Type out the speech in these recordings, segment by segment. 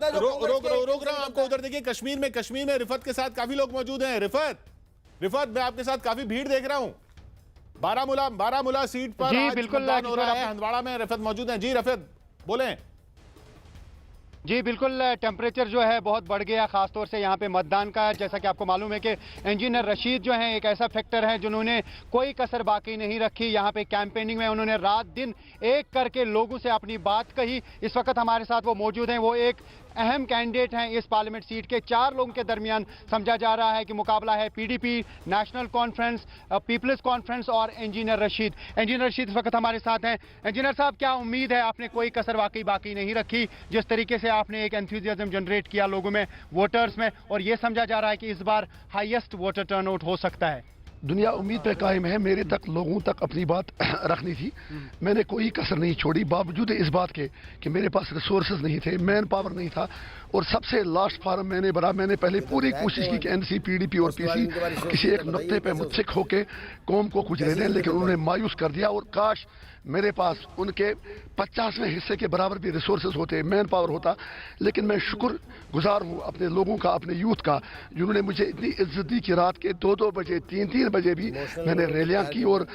रोक रहा हूं आपको। उधर देखिए कश्मीर में रिफत के साथ काफी लोग मौजूद हैं। रिफत मैं आपके साथ काफी भीड़ देख रहा हूं। बारामूला सीट पर जी आज बिल्कुल मतदान हो रहा है। हंदवाड़ा में रिफत मौजूद हैं। जी रिफत बोलें। जी बिल्कुल, टेम्परेचर जो है बहुत बढ़ गया, खासतौर से यहाँ पे मतदान का। जैसा कि आपको मालूम है कि इंजीनियर रशीद जो हैं एक ऐसा फैक्टर है जिन्होंने कोई कसर बाकी नहीं रखी। यहाँ पे कैंपेनिंग में उन्होंने रात दिन एक करके लोगों से अपनी बात कही। इस वक्त हमारे साथ वो मौजूद हैं। वो एक अहम कैंडिडेट हैं इस पार्लियामेंट सीट के। 4 लोगों के दरमियान समझा जा रहा है कि मुकाबला है पीडीपी, नेशनल कॉन्फ्रेंस, पीपल्स कॉन्फ्रेंस और इंजीनियर रशीद। इंजीनियर रशीद इस वक्त हमारे साथ हैं। इंजीनियर साहब, क्या उम्मीद है? आपने कोई कसर वाकई बाकी नहीं रखी, जिस तरीके से आपने एक एंथुसियाज्म जनरेट किया लोगों में, वोटर्स में, और ये समझा जा रहा है कि इस बार हाईएस्ट वोटर टर्नआउट हो सकता है। दुनिया उम्मीद पे कायम है। मेरे तक लोगों तक अपनी बात रखनी थी। मैंने कोई कसर नहीं छोड़ी, बावजूद इस बात के कि मेरे पास रिसोर्सेज नहीं थे, मैन पावर नहीं था। और सबसे लास्ट फार्म मैंने भरा। मैंने पहले पूरी कोशिश की कि एनसी, पीडीपी और पीसी किसी एक नुक्ते पे मुत्सिक होके कौम को कुछ दे दें, लेकिन उन्होंने मायूस कर दिया। और काश मेरे पास उनके 50वें हिस्से के बराबर भी रिसोर्सेज होते, मैन पावर होता। लेकिन मैं शुक्र गुजार हूँ अपने लोगों का, अपने यूथ का, जिन्होंने मुझे इतनी इज्जत दी कि रात के 2-2 बजे, 3-3 बजे भी मैंने रैलियां की। और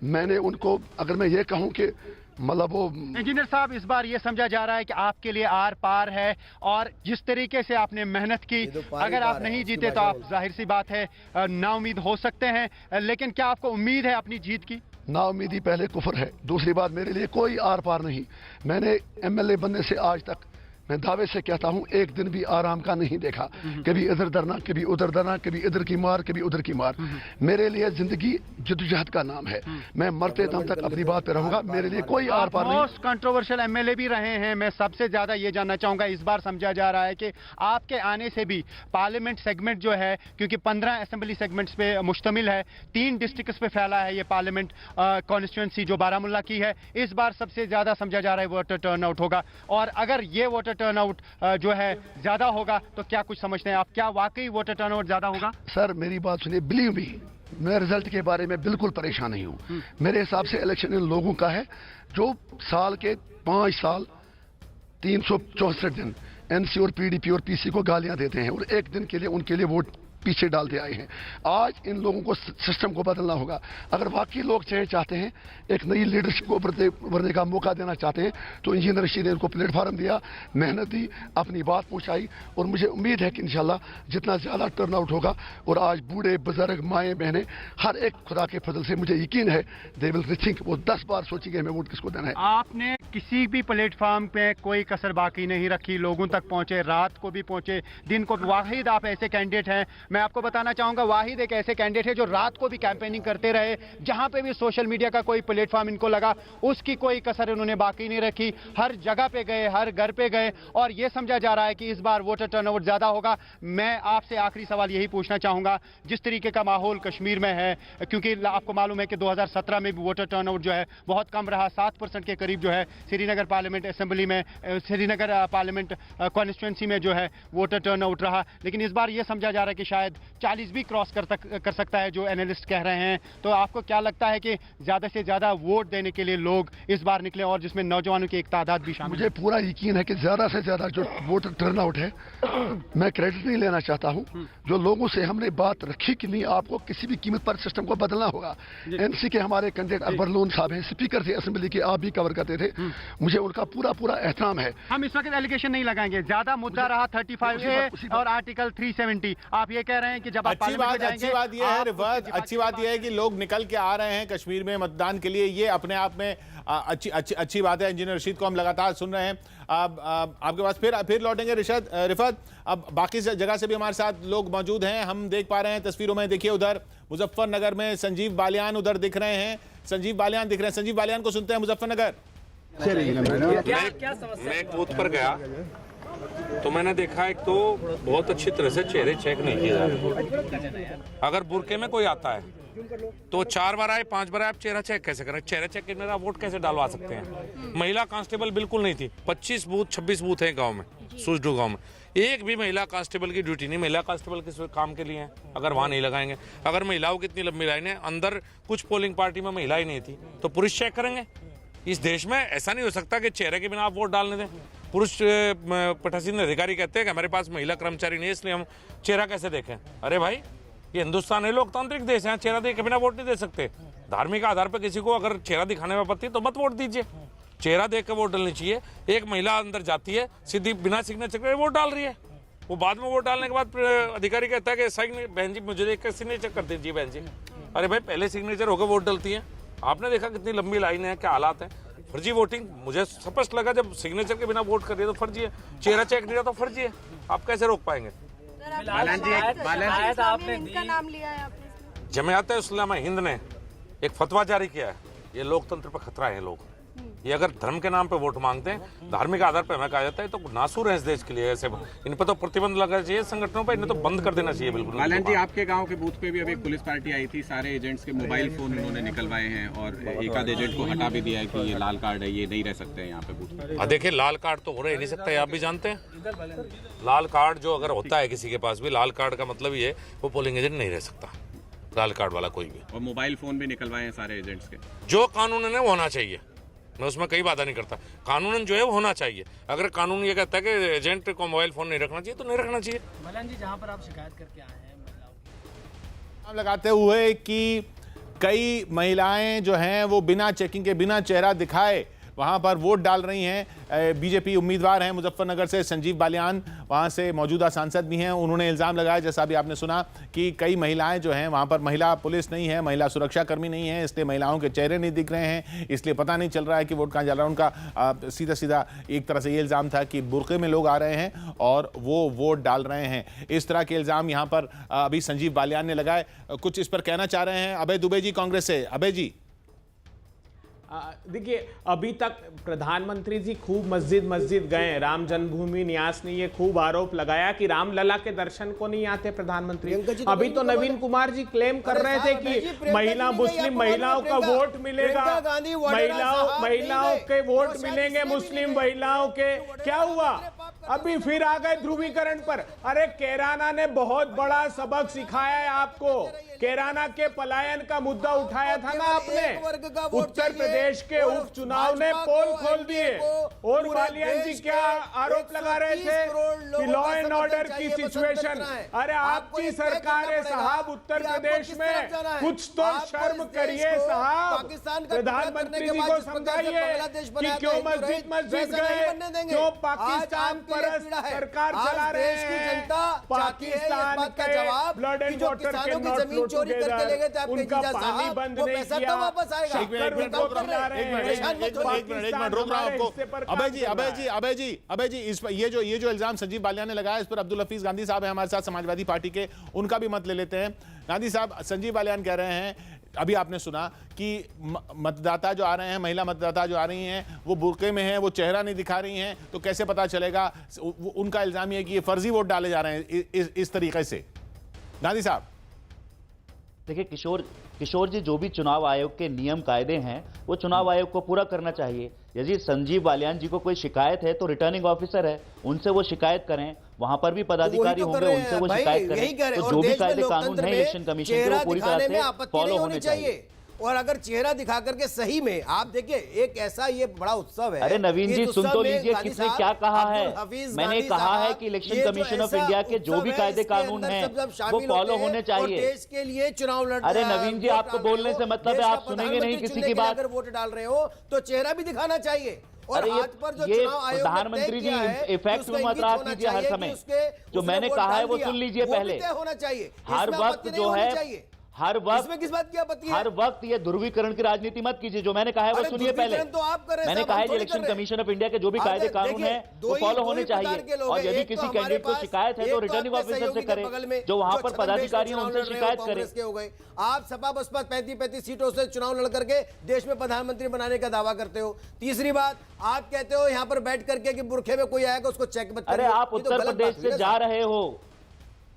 मैंने उनको, अगर मैं ये कहूँ कि मतलब वो इंजीनियर साहब, इस बार ये समझा जा रहा है कि आपके लिए आर पार है, और जिस तरीके से आपने मेहनत की, अगर आप नहीं जीते तो आप जाहिर सी बात है नाउम्मीद हो सकते हैं। लेकिन क्या आपको उम्मीद है अपनी जीत की? नाउम्मीदी पहले कुफर है। दूसरी बात, मेरे लिए कोई आर पार नहीं। मैंने एमएलए बनने से आज तक मैं दावे से कहता हूं, एक दिन भी आराम का नहीं देखा। कभी इधर डरना, कभी उधर डरना, कभी इधर की मार, कभी उधर की मार। मेरे लिए जिंदगी जद्दोजहद का नाम है। मैं मरते दम तक अपनी बात पे रहूंगा। मेरे लिए कोई आर पार नहीं। मोस्ट कंट्रोवर्शियल एमएलए भी रहे हैं। मैं सबसे ज्यादा ये जानना चाहूंगा, इस बार समझा जा रहा है कि आपके आने से भी पार्लियामेंट सेगमेंट जो है, क्योंकि 15 असेंबली सेगमेंट्स पे मुश्तमिल है, 3 डिस्ट्रिक्ट्स पे फैला है ये पार्लियामेंट कॉन्स्टिट्यूंसी जो बारामूला की है, इस बार सबसे ज्यादा समझा जा रहा है वोटर टर्नआउट होगा। और अगर ये वोटर टर्नआउट जो है ज्यादा होगा तो क्या कुछ समझते हैं आप? क्या वाकई वोटर टर्नआउट ज्यादा होगा? सर मेरी बात सुनिए, बिलीव मी, मैं रिजल्ट के बारे में बिल्कुल परेशान नहीं हूं। मेरे हिसाब से इलेक्शन इन लोगों का है जो साल के 5 साल 364 दिन एनसी और पीडीपी और पीसी को गालियां देते हैं, और एक दिन के लिए उनके लिए वोट पीछे डालते आए हैं। आज इन लोगों को सिस्टम को बदलना होगा। अगर वाकई लोग चाहते हैं, एक नई लीडरशिप को उभरने का मौका देना चाहते हैं, तो इंजीनियर रशीद ने इनको प्लेटफॉर्म दिया, मेहनत दी, अपनी बात पहुंचाई। और मुझे उम्मीद है कि इंशाल्लाह जितना ज्यादा टर्नआउट होगा, और आज बूढ़े बुजुर्ग, माएँ बहनें, हर एक खुदा के फजल से मुझे यकीन है दे विल रिथिंक, वो 10 बार सोचेंगे हमें वोट किसको देना है। आपने किसी भी प्लेटफॉर्म पे कोई कसर बाकी नहीं रखी, लोगों तक पहुंचे, रात को भी पहुंचे, दिन को भी। वाहिद आप ऐसे कैंडिडेट हैं, मैं आपको बताना चाहूंगा, वाहिद एक ऐसे कैंडिडेट है जो रात को भी कैंपेनिंग करते रहे। जहां पे भी सोशल मीडिया का कोई प्लेटफॉर्म इनको लगा, उसकी कोई कसर उन्होंने बाकी नहीं रखी। हर जगह पे गए, हर घर पे गए, और यह समझा जा रहा है कि इस बार वोटर टर्नआउट ज्यादा होगा। मैं आपसे आखिरी सवाल यही पूछना चाहूंगा, जिस तरीके का माहौल कश्मीर में है, क्योंकि आपको मालूम है कि 2017 में भी वोटर टर्नआउट जो है बहुत कम रहा, 7% के करीब जो है श्रीनगर पार्लियामेंट असेंबली में, श्रीनगर पार्लियामेंट कॉन्स्टिट्यूंसी में जो है वोटर टर्नआउट रहा। लेकिन इस बार यह समझा जा रहा है कि शायद 40 भी क्रॉस कर सकता है, जो एनालिस्ट कह रहे हैं। तो आपको क्या लगता है कि ज्यादा से ज्यादा वोट देने के लिए लोग इस बार निकले, और जिसमें नौजवानों की एक तादाद भी शामिल? मुझे पूरा यकीन है कि ज्यादा से ज्यादा जो वोटर टर्नआउट है, मैं क्रेडिट नहीं लेना चाहता हूं, जो लोगों से हमने बात रखी कि नहीं, आपको किसी भी कीमत पर सिस्टम को बदलना होगा। एनसी के हमारे कैंडिडेट अकबर लोन साहब हैं, स्पीकर थे असेंबली के, आप भी कवर करते थे, मुझे उनका पूरा एहतराम है। हम इस वक्त एलिगेशन नहीं लगाएंगे, ज्यादा मुद्दा रहा 35A और आर्टिकल 370। आप ये कह रहे हैं कि जब अच्छी बात यह है रिफत, अच्छी बात यह है कि लोग निकल के आ रहे हैं कश्मीर में मतदान के लिए, ये अपने आप में अच्छी बात है। इंजीनियर रशीद को हम लगातार सुन रहे हैं। आपके पास फिर लौटेंगे रिफत। अब बाकी जगह से भी हमारे साथ लोग मौजूद हैं, हम देख पा रहे हैं तस्वीरों में। देखिए उधर मुजफ्फरनगर में संजीव बालियान उधर दिख रहे हैं। संजीव बालियान को सुनते हैं। मुजफ्फरनगर, मैं एक बूथ पर गया तो मैंने देखा, एक तो बहुत अच्छी तरह से चेहरे चेक नहीं किए जा रहे। अगर बुरके में कोई आता है तो 4 बार आए, 5 बार आए, आप चेहरा चेक कैसे करें? चेहरा चेक के मेरा वोट कैसे डालवा सकते हैं? महिला कांस्टेबल बिल्कुल नहीं थी। 25 बूथ 26 बूथ हैं गांव में, सूजडू गांव में, एक भी महिला कांस्टेबल की ड्यूटी नहीं। महिला कांस्टेबल किस काम के लिए है अगर वहां नहीं लगाएंगे? अगर महिलाओं की इतनी लंबी लाइन है, अंदर कुछ पोलिंग पार्टी में महिला ही नहीं थी, तो पुरुष चेक करेंगे? इस देश में ऐसा नहीं हो सकता कि चेहरे के बिना आप वोट डालने दें। पुरुष पीठासीन अधिकारी कहते हैं कि हमारे पास महिला कर्मचारी नहीं है, इसलिए हम चेहरा कैसे देखें। अरे भाई, ये हिंदुस्तान है, लोकतांत्रिक देश है, चेहरा देख के बिना वोट नहीं दे सकते। धार्मिक आधार पर किसी को अगर चेहरा दिखाने में आपत्ति तो मत वोट दीजिए, चेहरा देख के वोट डालनी चाहिए। एक महिला अंदर जाती है, सीधी बिना सिग्नेचर के वोट डाल रही है, वो बाद में वोट डालने के बाद अधिकारी कहता है कि बहन जी मुझे देख कर सिग्नेचर कर दीजिए बहन जी। अरे भाई, पहले सिग्नेचर होकर वोट डलती है। आपने देखा कितनी लंबी लाइन है, क्या हालात है। फर्जी वोटिंग मुझे स्पष्ट लगा, जब सिग्नेचर के बिना वोट कर दिया तो फर्जी है, चेहरा चेक नहीं रहा तो फर्जी है। आप कैसे रोक पाएंगे। जमात इस्लामा हिंद ने एक फतवा जारी किया है, ये लोकतंत्र पर खतरा है। लोग ये अगर धर्म के नाम पे वोट मांगते हैं, धार्मिक आधार पर हमें कहा जाता है, तो नासूर है इस देश के लिए। ऐसे इन पर तो प्रतिबंध लगाना चाहिए, संगठनों पर इन्हें तो बंद कर देना चाहिए। बिल्कुल बालन जी, आपके गांव के बूथ पे भी अभी एक पुलिस पार्टी आई थी, सारे एजेंट्स के मोबाइल फोन उन्होंने निकलवाए हैं और एक आध एजेंट को हटा भी दिया है कि ये लाल कार्ड है, ये नहीं रह सकते हैं यहाँ पे बूथ पे। देखिए, लाल कार्ड तो हो रह नहीं सकता है, आप भी जानते हैं। लाल कार्ड जो अगर होता है किसी के पास भी, लाल कार्ड का मतलब ये वो पोलिंग एजेंट नहीं रह सकता, लाल कार्ड वाला कोई भी। और मोबाइल फोन भी निकलवाए हैं सारे एजेंट्स के। जो कानून है वो होना चाहिए, मैं उसमें कई बाधा नहीं करता। कानूनन जो है वो होना चाहिए। अगर कानून ये कहता है कि एजेंट को मोबाइल फोन नहीं रखना चाहिए तो नहीं रखना चाहिए। मलन जी, जहां पर आप शिकायत करके आए हैं महिलाओं की, लगाते हुए कि कई महिलाएं जो हैं वो बिना चेकिंग के, बिना चेहरा दिखाए वहां पर वोट डाल रही हैं। बीजेपी उम्मीदवार हैं मुजफ्फरनगर से संजीव बालियान, वहां से मौजूदा सांसद भी हैं। उन्होंने इल्ज़ाम लगाया, जैसा भी आपने सुना, कि कई महिलाएं जो हैं वहां पर, महिला पुलिस नहीं है, महिला सुरक्षा कर्मी नहीं है, इसलिए महिलाओं के चेहरे नहीं दिख रहे हैं, इसलिए पता नहीं चल रहा है कि वोट कहाँ जा रहा है। उनका सीधा सीधा एक तरह से ये इल्ज़ाम था कि बुर्के में लोग आ रहे हैं और वो वोट डाल रहे हैं। इस तरह के इल्ज़ाम यहाँ पर अभी संजीव बालियान ने लगाए। कुछ इस पर कहना चाह रहे हैं अभय दुबे जी कांग्रेस से। अभय जी, देखिए, अभी तक प्रधानमंत्री जी खूब मस्जिद गए। राम जन्मभूमि न्यास ने ये खूब आरोप लगाया कि रामलला के दर्शन को नहीं आते प्रधानमंत्री। अभी तो नवीन कुमार जी क्लेम कर रहे थे कि मुस्लिम महिलाओं का वोट मिलेगा, महिलाओं के वोट मिलेंगे, मुस्लिम महिलाओं के। क्या हुआ? अभी फिर आ गए ध्रुवीकरण पर। अरे, कैराना ने बहुत बड़ा सबक सिखाया है आपको। कैराना के पलायन का मुद्दा उठाया था ना आपने। उत्तर प्रदेश के उपचुनाव ने पोल खोल दिए। और बालियान जी क्या आरोप लगा रहे थे कि लॉ एंड ऑर्डर की सिचुएशन। अरे, आपकी सरकार है साहब उत्तर प्रदेश में, कुछ तो शर्म करिए साहब। प्रधानमंत्री जी को समझाइए कि क्यों मस्जिद गए, क्यों पाकिस्तान पर सरकार चला रहे हैं। पाकिस्तान के ब्लड एंड वाटर के नॉट चोरी करके ले गए थे आपके जीजा साहब, बंद वो नहीं पैसा किया। कब वापस आएगा? एक मिनट रोक रहा हूं अभय जी, इस पर ये जो इल्जाम संजीव बालियान ने लगाया, इस पर अब्दुल हफीज गांधी साहब है हमारे साथ, समाजवादी पार्टी के, उनका भी मत ले लेते हैं। गांधी साहब, संजीव बालियान कह रहे हैं, अभी आपने सुना कि मतदाता जो आ रहे हैं, महिला मतदाता जो आ रही हैं, वो बुर्के में हैं, वो चेहरा नहीं दिखा रही हैं, तो कैसे पता चलेगा। उनका इल्जाम ये है कि ये फर्जी वोट डाले जा रहे हैं इस तरीके से। गांधी साहब, देखिए, किशोर जी, जो भी चुनाव आयोग के नियम कायदे हैं वो चुनाव आयोग को पूरा करना चाहिए। यदि संजीव बालियान जी को कोई शिकायत है तो रिटर्निंग ऑफिसर है, उनसे वो शिकायत करें। वहां पर भी पदाधिकारी होंगे, उनसे वो शिकायत करें। तो जो भी कायदे कानून है इलेक्शन कमीशन के, वो पूरी तरह से फॉलो होने चाहिए। और अगर चेहरा दिखा करके सही में, आप देखिए, एक ऐसा ये बड़ा उत्सव है। अरे नवीन जी, सुन तो लीजिए किसने क्या कहा है। मैंने कहा है कि इलेक्शन कमीशन ऑफ इंडिया के जो भी कायदे कानून हैं वो फॉलो होने चाहिए। देश के लिए चुनाव लड़। अरे नवीन जी, आपको बोलने से मतलब है आप सुनेंगे नहीं किसी की बात। अगर वोट डाल रहे हो तो चेहरा भी दिखाना चाहिए। और अरे आज पर जो ये चुनाव आयोग ने प्रधानमंत्री जी तय किया है, इफेक्ट में मत रहा कीजिए हर समय। जो मैंने कहा है वो सुन लीजिए पहले। होना चाहिए हर वक्त जो है, हर वक्त किस बात की आपत्ति है? हर वक्त ये ध्रुवीकरण की राजनीति मत कीजिए। जो मैंने कहा है वो सुनिए पहले। तो आप कर रहे हैं, मैंने कहा है इलेक्शन कमीशन ऑफ इंडिया के जो भी कायदे कानून है वो फॉलो होने चाहिए। और यदि किसी कैंडिडेट को शिकायत है तो रिटर्निंग ऑफिसर से करे, जो वहां पर पदाधिकारी हैं उनसे शिकायत करे। आप सपा बसपा 35-35 सीटों से चुनाव लड़ करके देश में प्रधानमंत्री बनाने का दावा करते हो। तीसरी बात, आप कहते हो यहाँ पर बैठ करके कि बुरखे में कोई आएगा उसको चेक मत करिए। अरे, आप उत्तर प्रदेश से जा रहे हो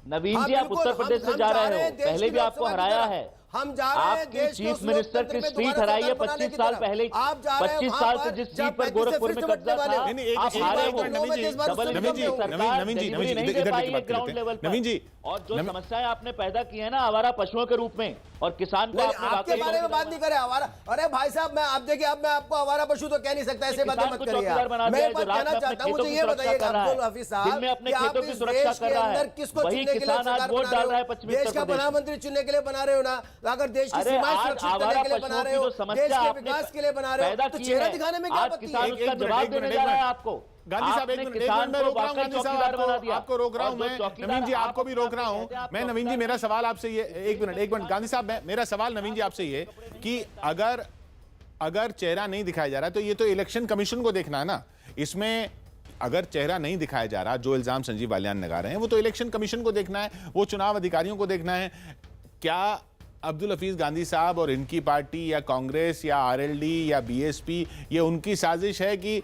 नवीन जी, आप उत्तर प्रदेश से जा रहे हो, पहले भी आपको हराया है। हम जा रहे हैं आपकी देश को चीफ मिनिस्टर की लोकतंत्र में सीट दोबारा हराई है सरकार बनाने 25 की साल तरफ। पहले। आप जा रहे हैं 25 वहां साल से पर जिस जब सीट पर 35 से गोरखपुर फिर में से कब्जा बढ़ने वाले था, हो। नहीं, एक- आप एक- हारे एक हो। मिनट, नवीन जी, डबल नवीन जी, इंजन सरकार नवीन जी, डिलीवरी नहीं इधर दे की पाई बात है करते ग्राउंड हैं। लेवल पर। नवीन जी, और जो समस्याएं आपने पैदा की है ना आवारा पशुओं के रूप में, और किसान को नहीं, आपने आपके वाकई बारे में बात नहीं करे आवारा। अरे भाई साहब, मैं आप देखिए, अब मैं आपको आवारा पशु तो कह नहीं सकता, ऐसे बातें किसान मत को करिए चौकीदार आप। बना मैं दिया एक है, बात जो रात कहना में अपने चाहता हूं, खेतों मुझे की ये सुरक्षा बताइएगा कर रहा है, अब्दुल हफीज साहब, दिन में अपने कि आप खेतों की इस सुरक्षा देश कर के रहा अंदर है। किसको वही चुनने के लिए किसान आज सरकार वोट बना डाल रहे रहा है हो? पश्चिमी देश उत्तर का प्रदेश में। प्रधानमंत्री चुनने के लिए बना रहे हो ना, अगर देश की अरे सीमाएं आज सुरक्षित करने आवारा के लिए बना पशुओं रहे की हो, जो देश समस्या के आपने विकास के लिए बना रहे पैदा हो, तो की चेहरा है, दिखाने में क्या आज आपत्ति किसान है? उसका एक जवाब मिनट, देने एक जा रहा है मिनट। आपको। गांधी साहब, आपने एक मिनट, किसान मैं को रोक रहा हूं। वाकई गांधी साहब, चौकीदार बना दिया। आपको रोक रहा हूं और जो मैं। चौकीदार नवीन जी, आप आपको भी रोक रहा हूं कहते हैं, आप मैं। नवीन जी, मेरा सवाल आपसे ये, एक मिनट गांधी साहब, मेरा सवाल नवीन जी आपसे ये कि अगर चेहरा नहीं दिखाया जा रहा तो ये तो इलेक्शन कमीशन को देखना है ना। इसमें अगर चेहरा नहीं दिखाया जा रहा, जो इल्जाम संजीव बालियान लगा रहे हैं, वो तो इलेक्शन कमीशन को देखना है, वो चुनाव अधिकारियों को देखना है। क्या अब्दुल हफीज गांधी साहब और इनकी पार्टी या कांग्रेस या आरएलडी या बीएसपी, ये उनकी साजिश है कि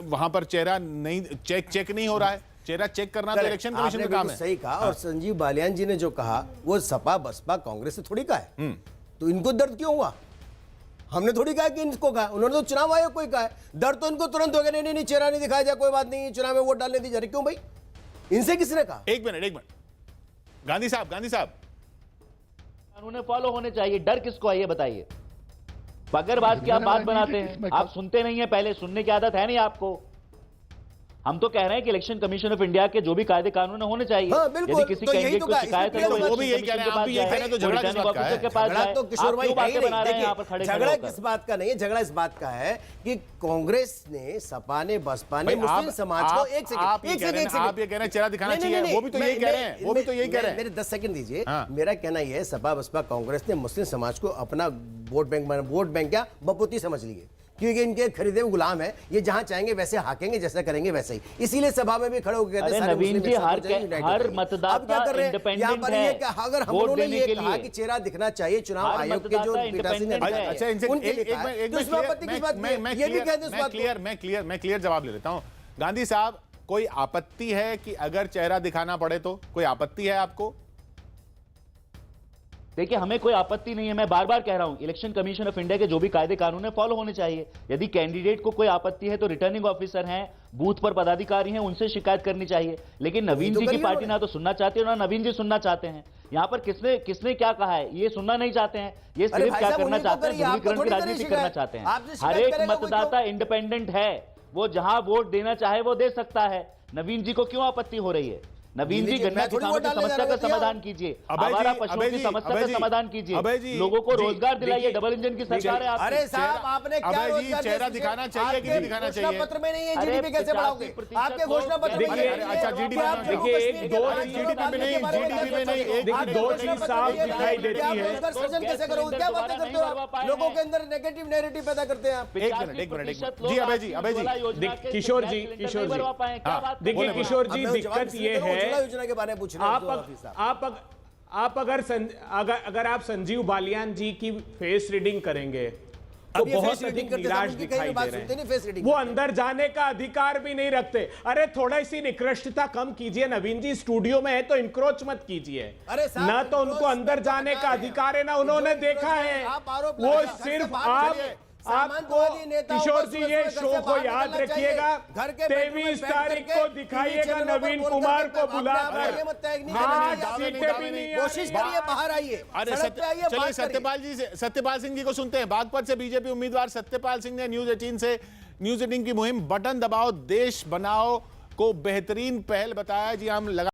वहां पर चेहरा नहीं चेक नहीं हो रहा है? चेहरा चेक करना तो इलेक्शन कमीशन आपने का काम बिल्कुल है। सही कहा। और संजीव बालियान जी ने जो कहा वो सपा बसपा कांग्रेस से थोड़ी कहा है, तो इनको दर्द क्यों हुआ? हमने थोड़ी कहा कि इनको कहा, उन्होंने तो चुनाव आयोग को ही कहा है। दर्द तो इनको तुरंत हो गया, नहीं नहीं चेहरा नहीं दिखाया जाए, कोई बात नहीं, चुनाव में वोट डालने दी जा रही। क्यों भाई, इनसे किसने कहा? एक मिनट गांधी साहब कानून फॉलो होने चाहिए, डर किसको है ये बताइए। बगैरबाज की आप बात बनाते हैं, आप सुनते नहीं है, पहले सुनने की आदत है नहीं आपको। हम तो कह रहे हैं कि इलेक्शन कमीशन ऑफ इंडिया के जो भी कायदे कानून होने चाहिए। हाँ, बिल्कुल। यदि किसी तो यही कैंडिडेट तो को कहा, शिकायत है इसलिए तो वो भी यही कह रहे हैं, आप भी यही कह रहे हैं, तो झगड़ा किस बात का है? के पास झगड़ा जाए। तो किशोर आप भाई क्यों है ही बातें बना रहे हैं नहीं। यहाँ पर खड़े झगड़ा होकर? किस बात का नहीं है, झगड़ा इस बात का है कि कांग्रेस ने, सपा ने, बसपा ने भाई, मुस्लिम आप- समाज को आप- एक सेकंड, आप ये कह रहे हैं, आप ये कह रहे हैं चेहरा दिखाना नहीं, नहीं, चाहिए, नहीं, वो भी तो यही कह रहे हैं, वो भी तो यही कह रहे हैं। मेरे 10 सेकंड दीजिए। हाँ। मेरा कहना यह है, सपा बसपा कांग्रेस ने मुस्लिम समाज को अपना वोट बैंक क्या बपूती समझ लिए, क्योंकि इनके खरीदे हुए गुलाम है, ये जहां चाहेंगे वैसे हाकेंगे, जैसा करेंगे वैसे ही। इसीलिए सभा में भी खड़े होकर कहते अरे हैं सारे नवीन मुस्लिम जी, एक साथ हर हो जाएंगे, unite हो हर जाएंगे। मतदाता अब क्या कर रहे हैं? independent यहाँ पर ये है, कि अगर हम वोट उन्होंने देने ये के कहा लिए। कि चेहरा दिखना चाहिए चुनाव हर आयोग के जो मतदाता पीठासीन independent अधिकारी है। अच्छा, हैं, इनसे उनके लिए कहा है। तो इसमें आपत्ति किस बात की है? ये भी कह दें इस बात को। मैं क्लियर जवाब ले लेता हूं। गांधी साहब, कोई आपत्ति है कि अगर चेहरा दिखाना पड़े तो? कोई आपत्ति है आपको? देखिए, हमें कोई आपत्ति नहीं है। मैं बार बार कह रहा हूं, इलेक्शन कमीशन ऑफ इंडिया के जो भी कायदे कानून है फॉलो होने चाहिए। यदि कैंडिडेट को कोई आपत्ति है तो रिटर्निंग ऑफिसर हैं, बूथ पर पदाधिकारी हैं, उनसे शिकायत करनी चाहिए। लेकिन नवीन जी की पार्टी ना तो सुनना चाहती है ना नवीन जी सुनना चाहते हैं। यहाँ पर किसने क्या कहा है ये सुनना नहीं चाहते हैं। ये सिर्फ क्या करना चाहते हैं, ध्रुवीकरण की राजनीति करना चाहते हैं। हर एक मतदाता इंडिपेंडेंट है, वो जहां वोट देना चाहे वो दे सकता है। नवीन जी को क्यों आपत्ति हो रही है? नवीन जी, गन्ना किसानों की समस्या का समाधान कीजिए, आवारा पशुओं की समस्या का समाधान कीजिए, लोगों को रोजगार दिलाइए। डबल इंजन की सरकार है आपकी। अरे साहब, आपने क्या रोजगार चेहरा दिखाना चाहिए कि नहीं दिखाना चाहिए? घोषणा पत्र में नहीं है, जीडीपी कैसे बढ़ाओगे? आपके घोषणा पत्र में देखिए, अच्छा, जीडीपी में नहीं, देखिए, दो चीज साफ दिखाई देती है। रोजगार सृजन कैसे करोगे? क्या बातें करते हो आप? लोगों के अंदर नेगेटिव नैरेटिव पैदा करते हैं आप। एक मिनट जी, अभय जी किशोर जी, देखिए किशोर जी, दिक्कत ये है, योजना के बारे में पूछ रहे हैं अगर आप संजीव बालियान जी की फेस रीडिंग करेंगे तो अब ये बहुत फेस रीडिंग अधिक करते निराश हैं, उनकी दिखाई कहीं दे बात रहे सुनते नहीं, हैं। फेस रीडिंग वो करते हैं। अंदर जाने का अधिकार भी नहीं रखते। अरे थोड़ा सी निकृष्टता कम कीजिए। नवीन जी स्टूडियो में है तो इंक्रोच मत कीजिए। अरे साहब, ना तो उनको इंक्रोच अंदर जाने का अधिकार है, ना उन्होंने देखा है। आप आरोप वो लगाइए, घर से सिर्फ बाहर निकलिए। आपको सामंतवादी नेताओं को किशोर जी सुबह ये सुबह शो घर से को बाहर याद निकलना रखिएगा। चाहिए। घर के बेडरूम में 23 बैठ तारीख करके को दिखाइएगा टीवी चैनलों पर नवीन बोल कुमार करके को अपने बुलाकर। आप ये मत त्याग नहीं करना 8 चाहिए। सीटें भी नहीं आ कोशिश रही। करिए, बाहर आइए, अरे सड़क पे आइए, चलिए, बात करिए। सत्यपाल सिंह जी को सुनते हैं। बागपत से बीजेपी उम्मीदवार सत्यपाल सिंह ने न्यूज 18 की मुहिम बटन दबाओ देश बनाओ को बेहतरीन पहल बताया। जी, हम लगा